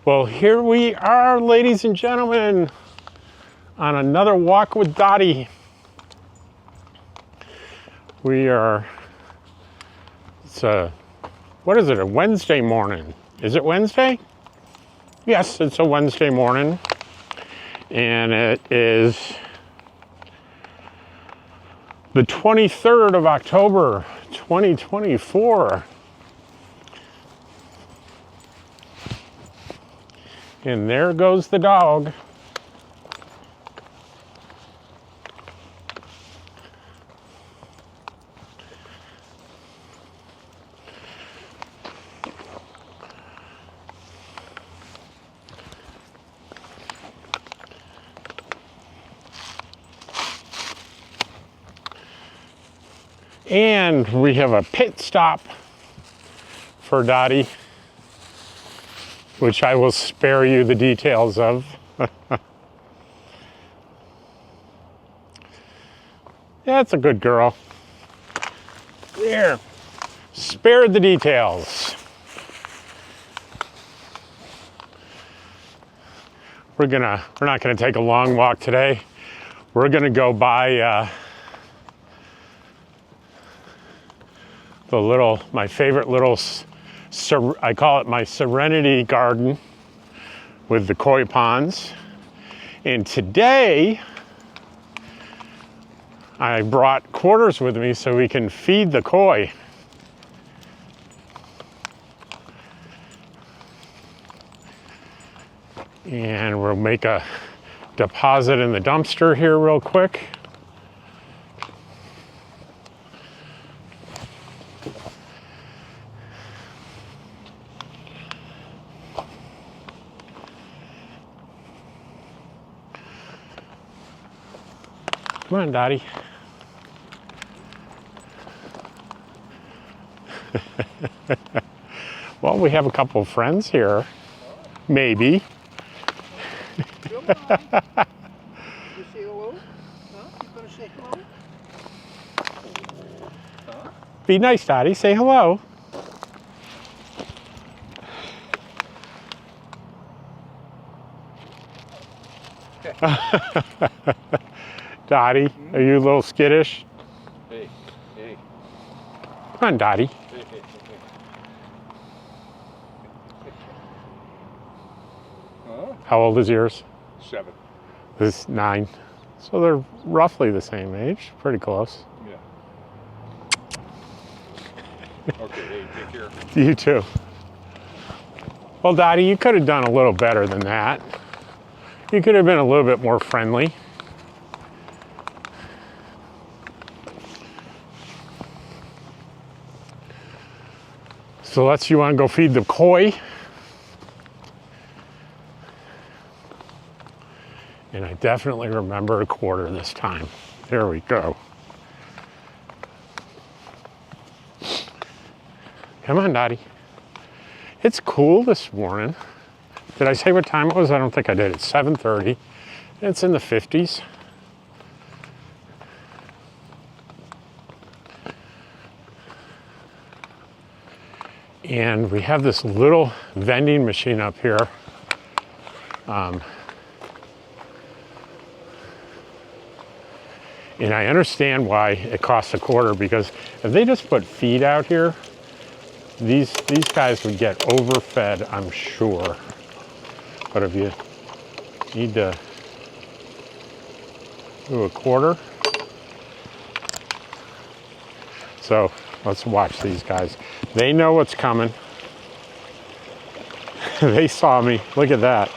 Well, here we are, ladies and gentlemen, on another walk with Dottie. We are, what is it, a Wednesday morning? Is it Wednesday? Yes, it's a Wednesday morning. And it is the 23rd of October, 2024. And there goes the dog. And we have a pit stop for Dottie, which I will spare you the details of. That's a good girl. There, spared the details. We're not gonna take a long walk today. We're gonna go by my favorite little, I call it my Serenity Garden with the koi ponds. And today, I brought quarters with me so we can feed the koi. And we'll make a deposit in the dumpster here real quick. Come on, Dottie. Well, we have a couple of friends here. Maybe. Come on. You say hello? Huh? You gonna say hello? Huh? Be nice, Dottie. Say hello. Dottie, are you a little skittish? Hey, hey. Come on, Dottie. Hey, hey, hey. Huh? How old is yours? 7. This is 9. So they're roughly the same age. Pretty close. Yeah. Okay, hey, take care. You too. Well, Dottie, you could have done a little better than that. You could have been a little bit more friendly. So you want to go feed the koi. And I definitely remember a quarter this time. There we go. Come on, Dottie. It's cool this morning. Did I say what time it was? I don't think I did. It's 7:30. It's in the 50s. And we have this little vending machine up here. And I understand why it costs a quarter, because if they just put feed out here, these guys would get overfed, I'm sure. But if you need to do a quarter. So let's watch these guys. They know what's coming. They saw me. Look at that.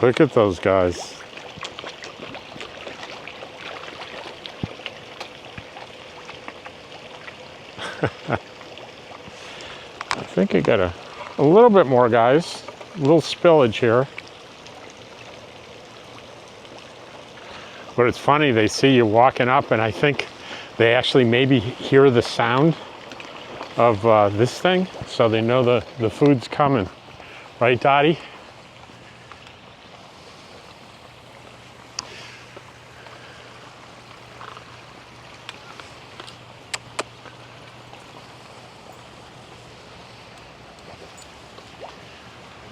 Look at those guys. I think I got a little bit more, guys. A little spillage here. But it's funny, they see you walking up, and I think they actually maybe hear the sound of this thing, so they know the food's coming. Right, Dottie?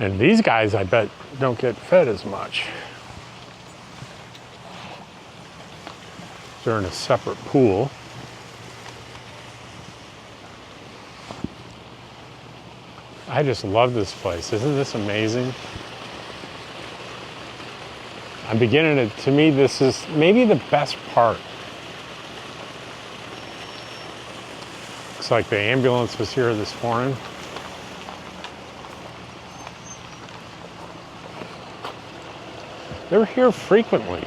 And these guys, I bet, don't get fed as much. They're in a separate pool. I just love this place. Isn't this amazing? I'm beginning to me, this is maybe the best part. Looks like the ambulance was here this morning. They're here frequently.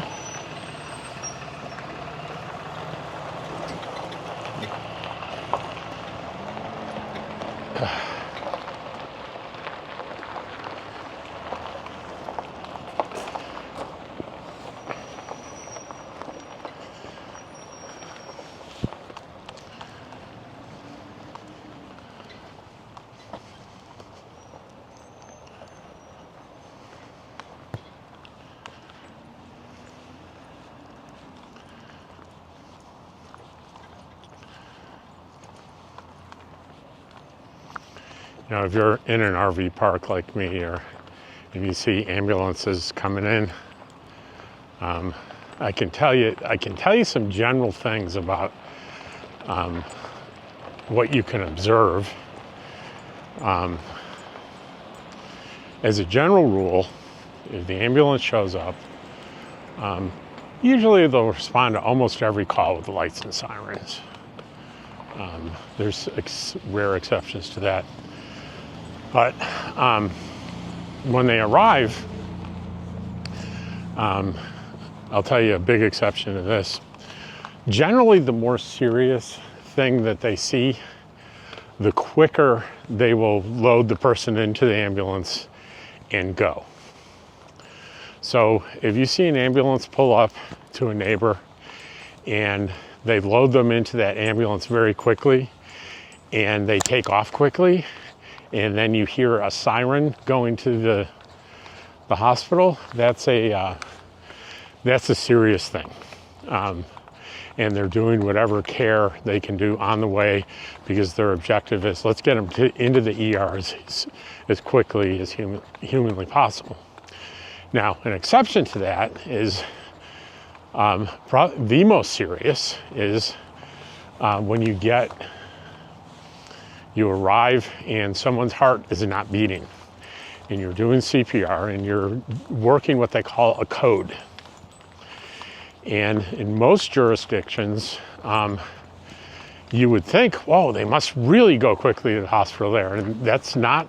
You know, if you're in an RV park like me, or if you see ambulances coming in, I can tell you some general things about what you can observe. As a general rule, if the ambulance shows up, usually they'll respond to almost every call with lights and sirens. There's rare exceptions to that. But when they arrive, I'll tell you a big exception to this. Generally, the more serious thing that they see, the quicker they will load the person into the ambulance and go. So if you see an ambulance pull up to a neighbor and they load them into that ambulance very quickly and they take off quickly, and then you hear a siren going to the hospital, that's a serious thing. And they're doing whatever care they can do on the way, because their objective is, let's get them into the ER as quickly as humanly possible. Now, an exception to that is, the most serious is when you arrive and someone's heart is not beating, and you're doing CPR and you're working what they call a code. And in most jurisdictions, you would think, whoa, they must really go quickly to the hospital there. And that's not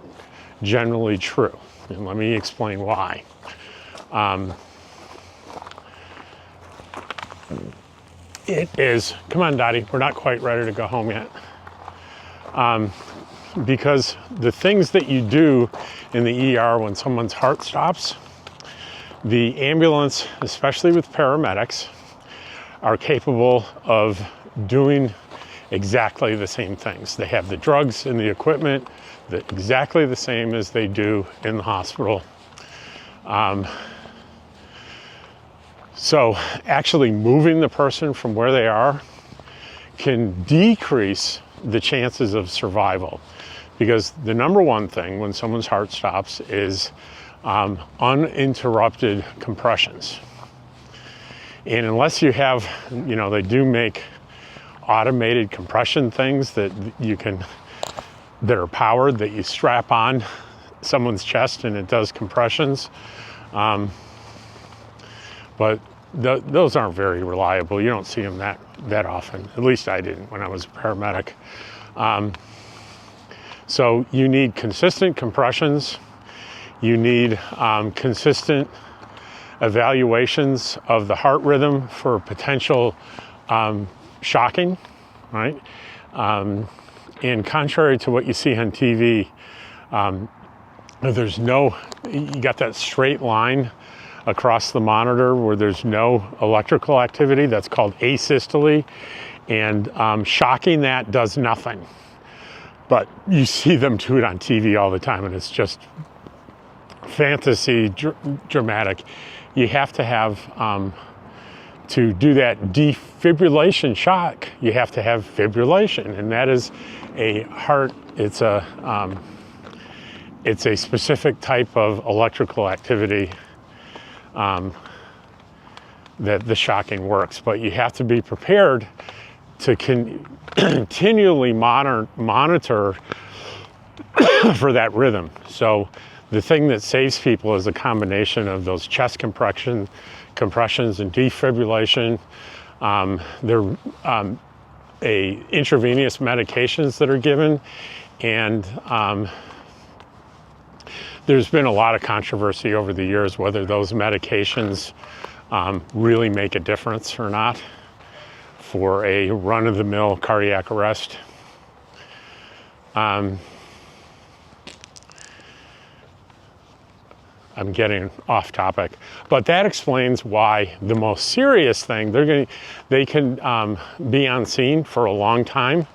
generally true. And let me explain why. It is, come on, Dottie, we're not quite ready to go home yet. Because the things that you do in the ER when someone's heart stops, the ambulance, especially with paramedics, are capable of doing exactly the same things. They have the drugs and the equipment exactly the same as they do in the hospital. So actually moving the person from where they are can decrease the chances of survival, because the number one thing when someone's heart stops is uninterrupted compressions. And unless you have, they do make automated compression things that are powered, that you strap on someone's chest and it does compressions. But those aren't very reliable. You don't see them that often. At least I didn't when I was a paramedic. So you need consistent compressions. You need consistent evaluations of the heart rhythm for potential shocking, right? And contrary to what you see on TV, you got that straight line across the monitor where there's no electrical activity. That's called asystole, and shocking that does nothing. But you see them do it on TV all the time, and it's just fantasy dramatic. You have to have, to do that defibrillation shock, you have to have fibrillation, and that is it's it's a specific type of electrical activity that the shocking works, but you have to be prepared to continually monitor for that rhythm. So the thing that saves people is a combination of those chest compressions and defibrillation. There intravenous medications that are given, and there's been a lot of controversy over the years whether those medications really make a difference or not for a run-of-the-mill cardiac arrest. I'm getting off topic, but that explains why the most serious thing, they can be on scene for a long time,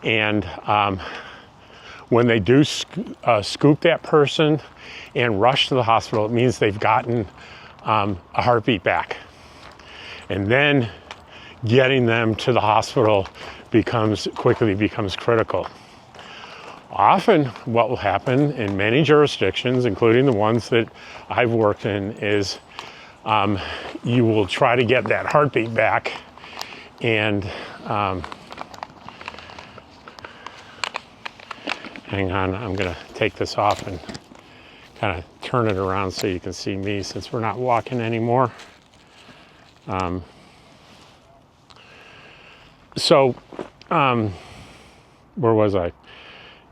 and when they do scoop that person and rush to the hospital, it means they've gotten a heartbeat back. And then getting them to the hospital quickly becomes critical. Often what will happen in many jurisdictions, including the ones that I've worked in, is you will try to get that heartbeat back, and hang on, I'm gonna take this off and kind of turn it around so you can see me, since we're not walking anymore. Where was I?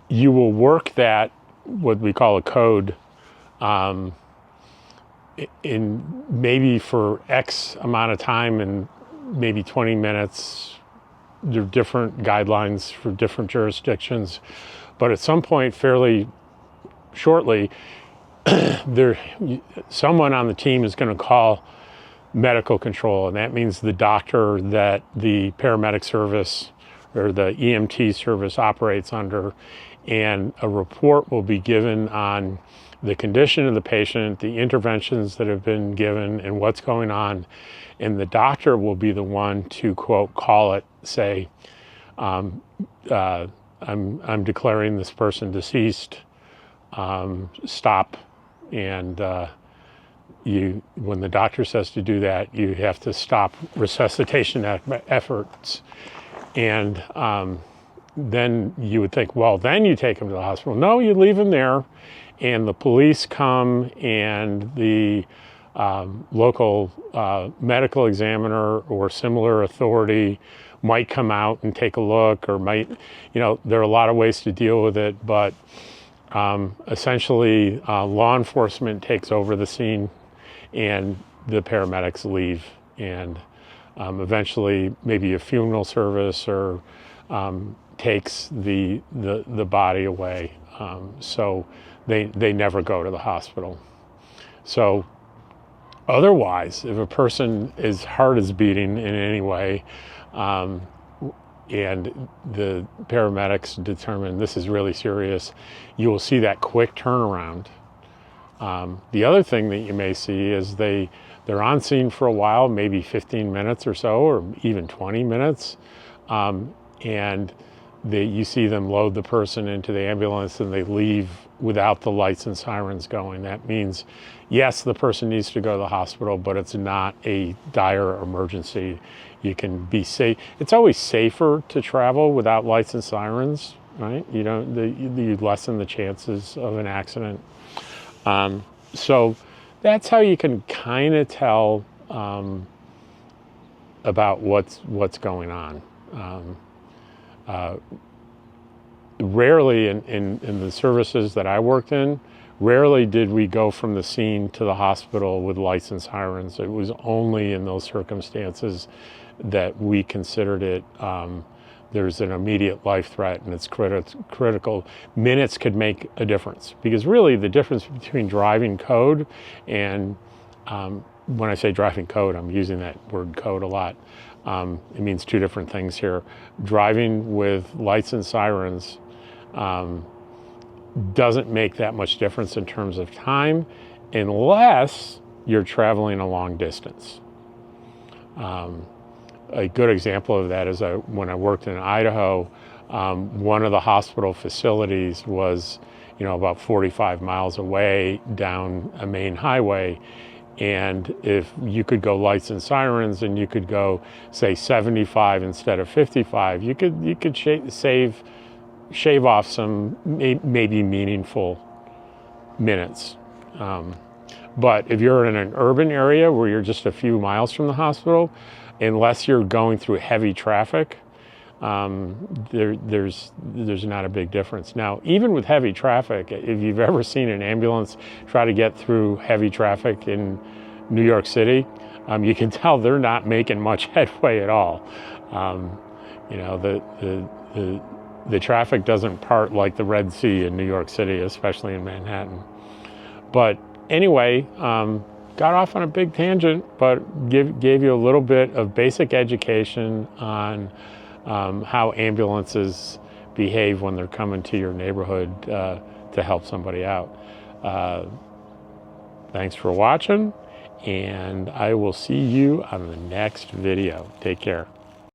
You will work that, what we call a code, in maybe for X amount of time, and maybe 20 minutes. There are different guidelines for different jurisdictions, but at some point fairly shortly, someone on the team is going to call medical control, and that means the doctor that the paramedic service or the EMT service operates under, and a report will be given on the condition of the patient, the interventions that have been given, and what's going on. And the doctor will be the one to, quote, call it, say, I'm declaring this person deceased, stop. And when the doctor says to do that, you have to stop resuscitation efforts. And then you would think, well, then you take him to the hospital. No, you leave him there, and the police come, and the local medical examiner or similar authority might come out and take a look, or might, there are a lot of ways to deal with it, but essentially law enforcement takes over the scene, and the paramedics leave, and eventually maybe a funeral service or takes the body away. So they never go to the hospital. So otherwise, if a person's heart is beating in any way, and the paramedics determine this is really serious, you will see that quick turnaround. The other thing that you may see is they're on scene for a while, maybe 15 minutes or so, or even 20 minutes, and you see them load the person into the ambulance, and they leave without the lights and sirens going. That means, yes, the person needs to go to the hospital, but it's not a dire emergency. You can be safe. It's always safer to travel without lights and sirens, right? You lessen the chances of an accident. So that's how you can kind of tell about what's going on. Rarely in the services that I worked in, rarely did we go from the scene to the hospital with lights and sirens. It was only in those circumstances that we considered it, there's an immediate life threat and it's critical. Minutes could make a difference, because really the difference between driving code and, when I say driving code, I'm using that word code a lot. It means two different things here. Driving with lights and sirens doesn't make that much difference in terms of time, unless you're traveling a long distance. A good example of that is when I worked in Idaho, one of the hospital facilities was you know, about 45 miles away down a main highway. And if you could go lights and sirens and you could go, say, 75 instead of 55, you could shave off some maybe meaningful minutes. But if you're in an urban area where you're just a few miles from the hospital, unless you're going through heavy traffic, there's not a big difference. Now, even with heavy traffic, if you've ever seen an ambulance try to get through heavy traffic in New York City, you can tell they're not making much headway at all. You know, the traffic doesn't part like the Red Sea in New York City, especially in Manhattan. But anyway, got off on a big tangent, but gave you a little bit of basic education on how ambulances behave when they're coming to your neighborhood to help somebody out. Thanks for watching, and I will see you on the next video. Take care.